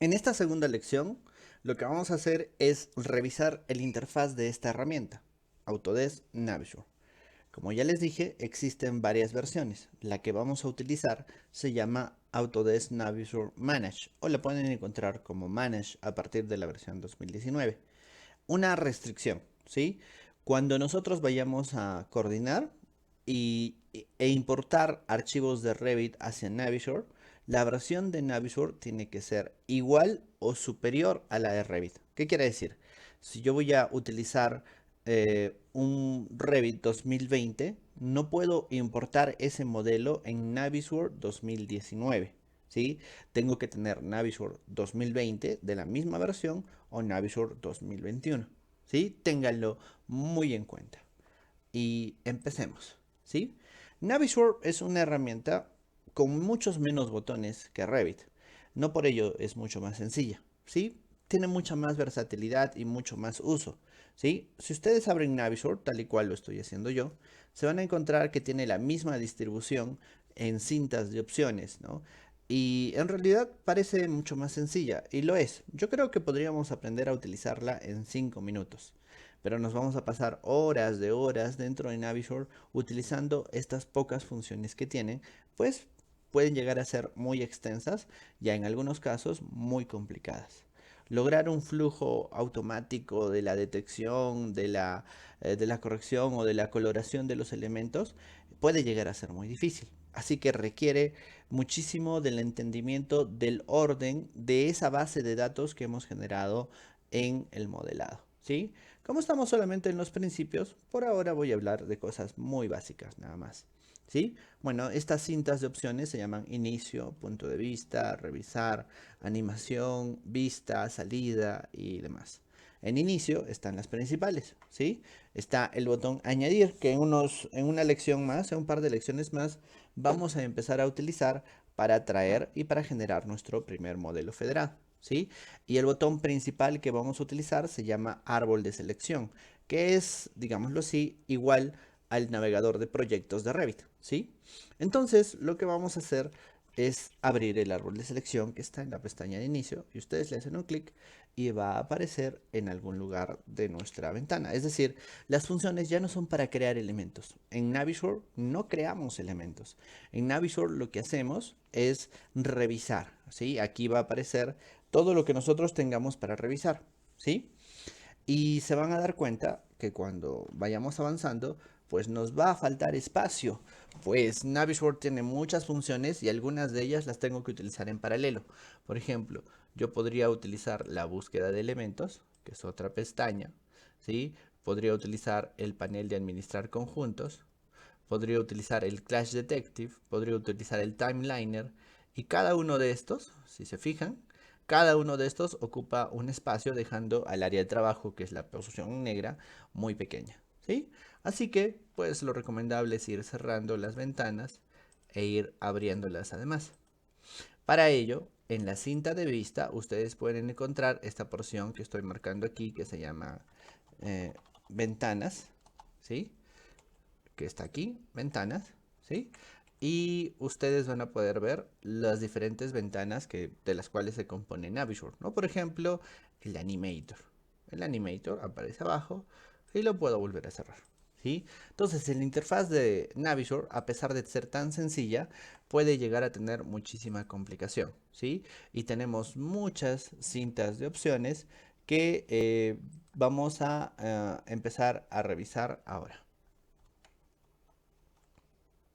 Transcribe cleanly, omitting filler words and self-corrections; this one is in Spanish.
En esta segunda lección, lo que vamos a hacer es revisar el interfaz de esta herramienta, Autodesk Navisworks. Como ya les dije, existen varias versiones. La que vamos a utilizar se llama Autodesk Navisworks Manage o la pueden encontrar como Manage a partir de la versión 2019. Una restricción, ¿sí? Cuando nosotros vayamos a coordinar e importar archivos de Revit hacia Navisworks, la versión de Navisworks tiene que ser igual o superior a la de Revit. ¿Qué quiere decir? Si yo voy a utilizar un Revit 2020, no puedo importar ese modelo en Navisworks 2019. ¿Sí? Tengo que tener Navisworks 2020 de la misma versión o Navisworks 2021. ¿Sí? Ténganlo muy en cuenta. Y empecemos. ¿Sí? Navisworks es una herramienta con muchos menos botones que Revit. No por ello es mucho más sencilla. ¿Sí? Tiene mucha más versatilidad y mucho más uso. ¿Sí? Si ustedes abren Navisworks, tal y cual lo estoy haciendo yo, se van a encontrar que tiene la misma distribución en cintas de opciones, ¿no? Y en realidad parece mucho más sencilla, y lo es. Yo creo que podríamos aprender a utilizarla en 5 minutos, pero nos vamos a pasar horas de horas dentro de Navisworks utilizando estas pocas funciones que tienen, pues pueden llegar a ser muy extensas, ya en algunos casos muy complicadas. Lograr un flujo automático de la detección, de la corrección o de la coloración de los elementos puede llegar a ser muy difícil. Así que requiere muchísimo del entendimiento del orden de esa base de datos que hemos generado en el modelado. ¿Sí? Como estamos solamente en los principios, por ahora voy a hablar de cosas muy básicas nada más. ¿Sí? Bueno, estas cintas de opciones se llaman inicio, punto de vista, revisar, animación, vista, salida y demás. En inicio están las principales, ¿sí? Está el botón añadir, que en una lección más, en un par de lecciones más, vamos a empezar a utilizar para traer y para generar nuestro primer modelo federal, ¿sí? Y el botón principal que vamos a utilizar se llama árbol de selección, que es, digámoslo así, igual al navegador de proyectos de Revit, ¿sí? Entonces, lo que vamos a hacer es abrir el árbol de selección que está en la pestaña de inicio y ustedes le hacen un clic y va a aparecer en algún lugar de nuestra ventana. Es decir, las funciones ya no son para crear elementos. En Navisworks no creamos elementos. En Navisworks lo que hacemos es revisar, ¿sí? Aquí va a aparecer todo lo que nosotros tengamos para revisar, ¿sí? Y se van a dar cuenta que cuando vayamos avanzando, pues nos va a faltar espacio. Pues Navisworks tiene muchas funciones y algunas de ellas las tengo que utilizar en paralelo. Por ejemplo, yo podría utilizar la búsqueda de elementos, que es otra pestaña, ¿sí? Podría utilizar el panel de administrar conjuntos, podría utilizar el Clash Detective, podría utilizar el Timeliner y cada uno de estos, si se fijan, cada uno de estos ocupa un espacio dejando al área de trabajo, que es la posición negra, muy pequeña, ¿sí? Así que, pues lo recomendable es ir cerrando las ventanas e ir abriéndolas además. Para ello, en la cinta de vista, ustedes pueden encontrar esta porción que estoy marcando aquí, que se llama eh, ventanas, ¿sí? Que está aquí, ventanas, ¿sí? Y ustedes van a poder ver las diferentes ventanas de las cuales se compone Navisworks, ¿no? Por ejemplo, el Animator. El Animator aparece abajo y lo puedo volver a cerrar, ¿sí? Entonces, la interfaz de Navisworks, a pesar de ser tan sencilla, puede llegar a tener muchísima complicación, ¿sí? Y tenemos muchas cintas de opciones que vamos a empezar a revisar ahora.